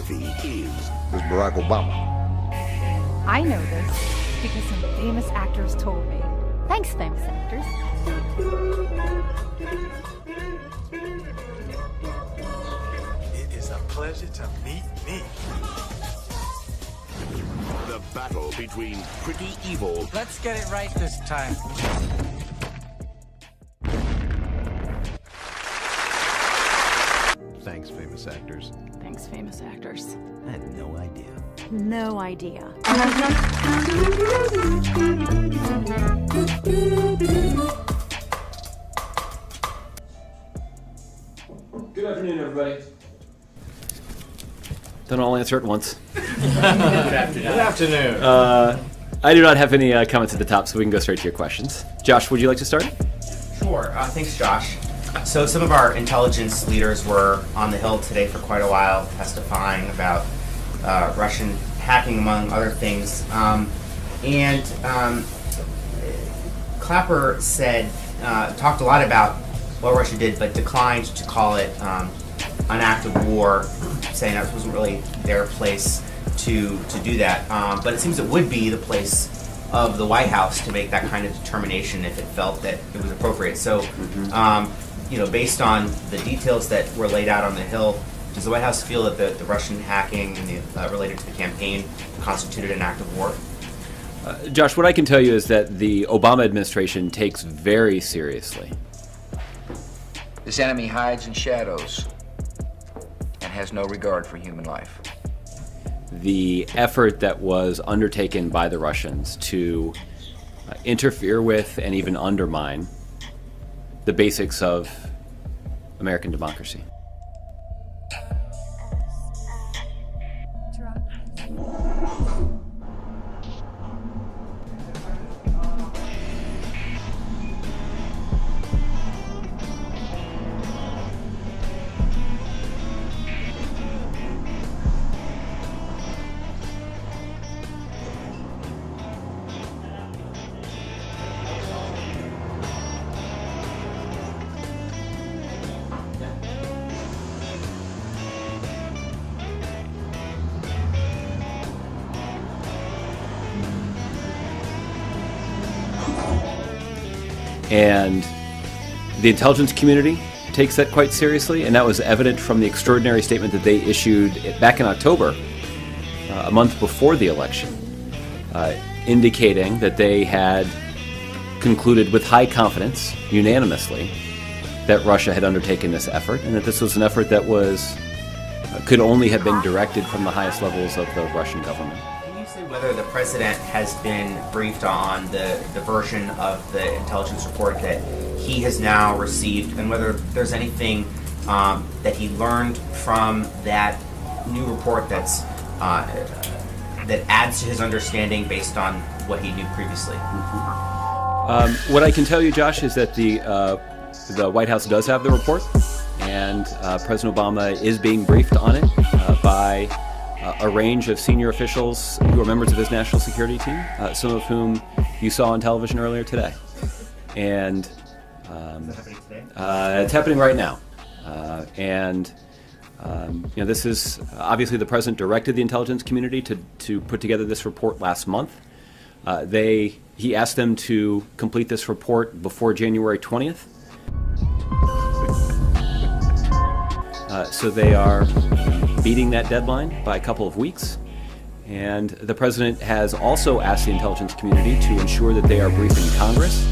worthy is Barack Obama. I know this because some famous actors told me. Thanks, famous actors. It is a pleasure to meet me. The battle between pretty evil. Let's get it right this time. Thanks, famous actors. Thanks, famous actors. I had no idea. No idea. Good afternoon, everybody. Don't all answer at once. Good afternoon. I do not have any comments at the top, so we can go straight to your questions. Josh, would you like to start? Sure. Thanks, Josh. So some of our intelligence leaders were on the Hill today for quite a while, testifying about Russian hacking, among other things. Clapper said, talked a lot about what Russia did, but declined to call it an act of war, saying that wasn't really their place to do that. But it seems it would be the place of the White House to make that kind of determination if it felt that it was appropriate. So, based on the details that were laid out on the Hill, does the White House feel that the Russian hacking and related to the campaign constituted an act of war? Josh, what I can tell you is that the Obama administration takes very seriously. This enemy hides in shadows and has no regard for human life. The effort that was undertaken by the Russians to interfere with and even undermine the basics of American democracy. And the intelligence community takes that quite seriously, and that was evident from the extraordinary statement that they issued back in October, a month before the election, indicating that they had concluded with high confidence, unanimously, that Russia had undertaken this effort, and that this was an effort that could only have been directed from the highest levels of the Russian government. Whether the president has been briefed on the version of the intelligence report that he has now received, and whether there's anything that he learned from that new report that adds to his understanding based on what he knew previously. What I can tell you, Josh, is that the White House does have the report, and President Obama is being briefed on it by a range of senior officials who are members of his national security team, some of whom you saw on television earlier today. And it's happening right now. This is obviously the president directed the intelligence community to put together this report last month. He asked them to complete this report before January 20th. So they are beating that deadline by a couple of weeks. And the president has also asked the intelligence community to ensure that they are briefing Congress,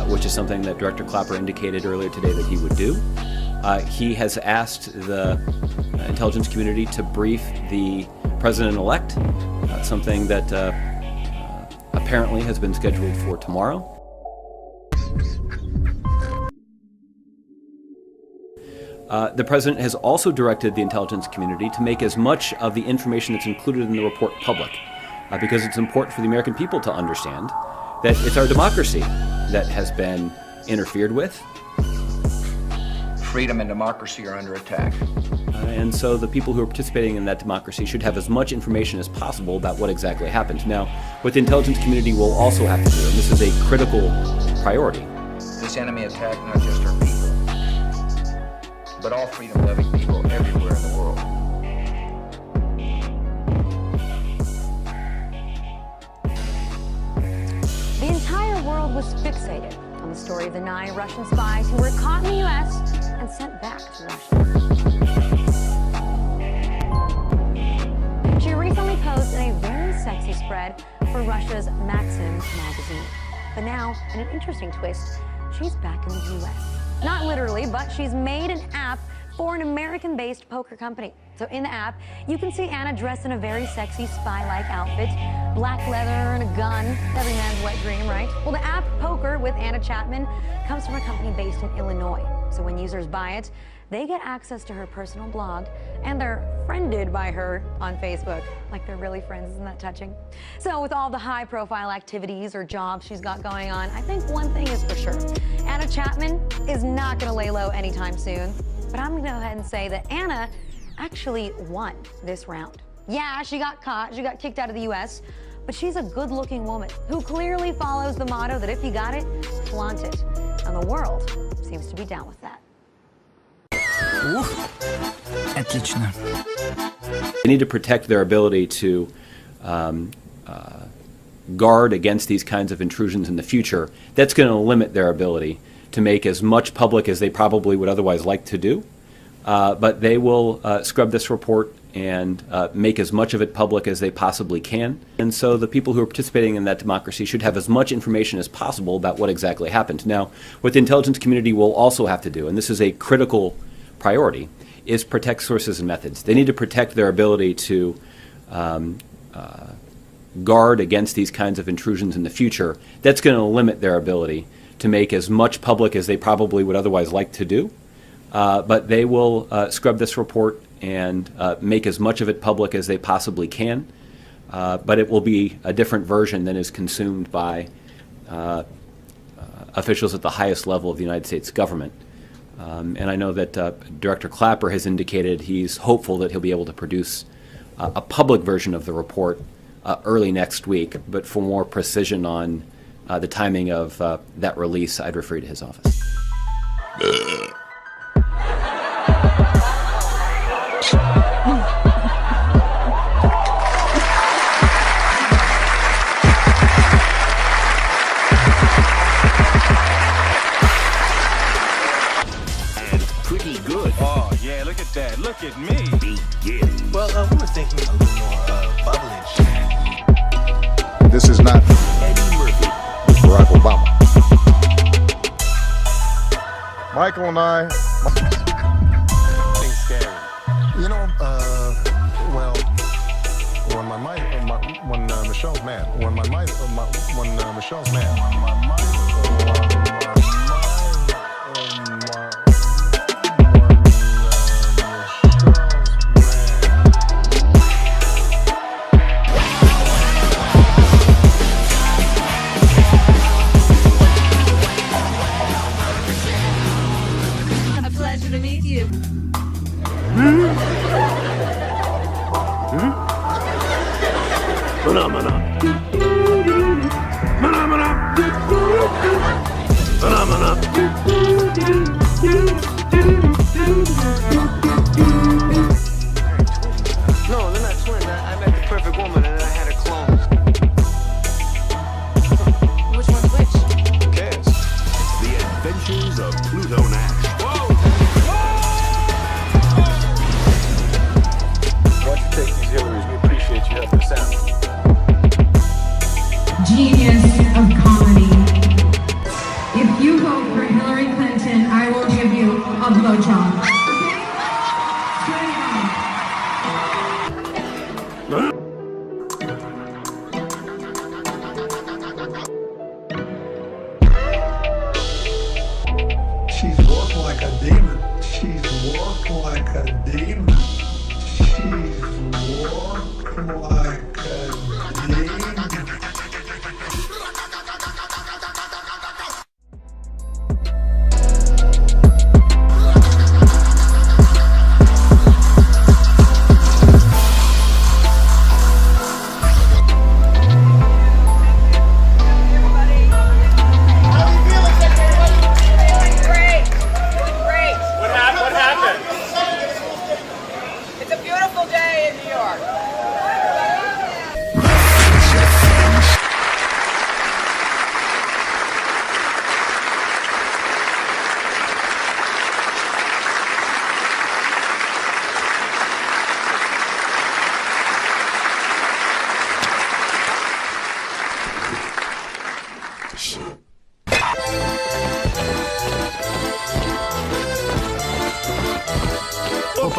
which is something that Director Clapper indicated earlier today that he would do. He has asked the intelligence community to brief the president-elect, something that apparently has been scheduled for tomorrow. The president has also directed the intelligence community to make as much of the information that's included in the report public, because it's important for the American people to understand that it's our democracy that has been interfered with. Freedom and democracy are under attack. And so the people who are participating in that democracy should have as much information as possible about what exactly happened. Now, what the intelligence community will also have to do, and this is a critical priority. This enemy attacked not just our people, but all freedom-loving people everywhere in the world. was fixated on the story of the 9 Russian spies who were caught in the U.S. and sent back to Russia. She recently posed in a very sexy spread for Russia's Maxim magazine. But now, in an interesting twist, she's back in the U.S. Not literally, but she's made an app for an American-based poker company. So in the app, you can see Anna dressed in a very sexy spy-like outfit, black leather and a gun. Every man's wet dream, right? Well, the app Poker with Anna Chapman comes from a company based in Illinois. So when users buy it, they get access to her personal blog, and they're friended by her on Facebook. Like they're really friends, isn't that touching? So with all the high-profile activities or jobs she's got going on, I think one thing is for sure. Anna Chapman is not gonna lay low anytime soon. But I'm gonna go ahead and say that Anna actually won this round. Yeah, she got caught, she got kicked out of the US, but she's a good-looking woman who clearly follows the motto that if you got it, flaunt it. And the world seems to be down with that. Отлично. They need to protect their ability to guard against these kinds of intrusions in the future. That's going to limit their ability to make as much public as they probably would otherwise like to do. But they will scrub this report and make as much of it public as they possibly can. And so the people who are participating in that democracy should have as much information as possible about what exactly happened. Now, what the intelligence community will also have to do, and this is a critical priority, is protect sources and methods. They need to protect their ability to guard against these kinds of intrusions in the future. That's going to limit their ability to make as much public as they probably would otherwise like to do. But they will scrub this report and make as much of it public as they possibly can. But it will be a different version than is consumed by officials at the highest level of the United States government. And I know that Director Clapper has indicated he's hopeful that he'll be able to produce a public version of the report early next week. But for more precision on the timing of that release, I'd refer you to his office. That. Look at me. Begin. Well, we were thinking a little more bubbly. This is not Eddie Murphy. Barack Obama. Michael and I. Things scary. You know, well, when Michelle's mad, when Michelle's mad. No, they're not twins. I met the perfect woman and then I had her clone. Which one's which? Who cares? The Adventures of Pluto Nash. Whoa! Why don't you take these Hillarys? We appreciate you helping us out. Genius of comedy. If you vote for Hillary Clinton, I will give you a blowjob. She's walked like a demon. She's walked like a demon. She's walked like a demon.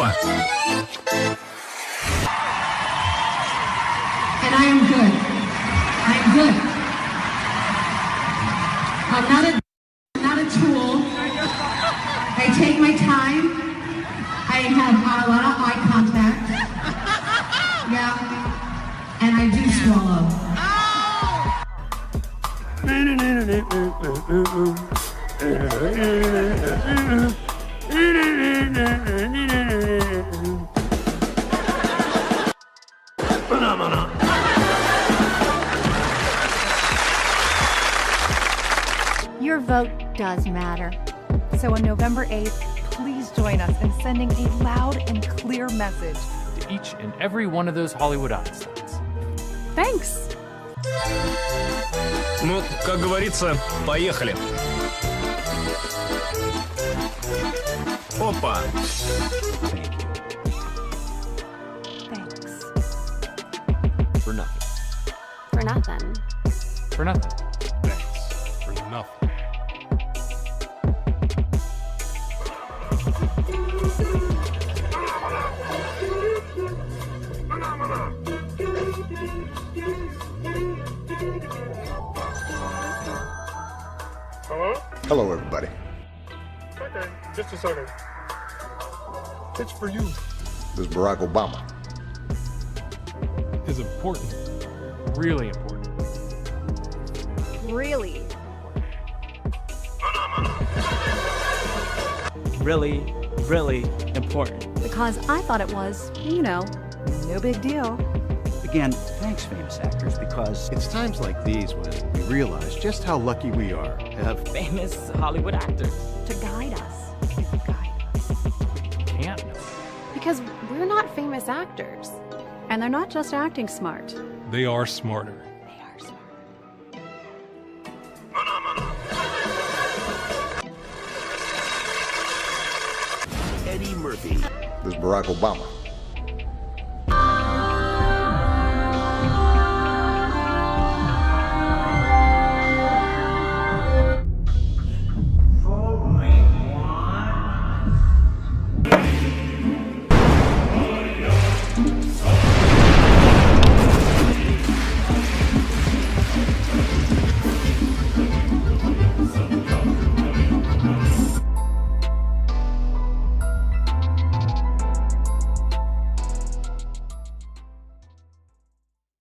Опа! And I am good. I am good. I'm not a tool. I take my time. I have a lot of eye contact. Yeah. And I do swallow. Your vote does matter. So on November 8th, please join us in sending a loud and clear message to each and every one of those Hollywood Einsteins. Thanks. Ну, как говорится, поехали. Опа! Thanks. For nothing. For nothing. For nothing. Thanks for nothing. Hello, everybody. Okay, just a second. It's for you. This is Barack Obama. Is important. Really important. Really? Really, really important. Because I thought it was, no big deal. Again, thanks, famous actors, because it's times like these when we realize just how lucky we are to have Famous Hollywood actors. To guide us. Can't know. Because we're not famous actors. And they're not just acting smart. They are smarter. They are smart. Eddie Murphy. This is Barack Obama.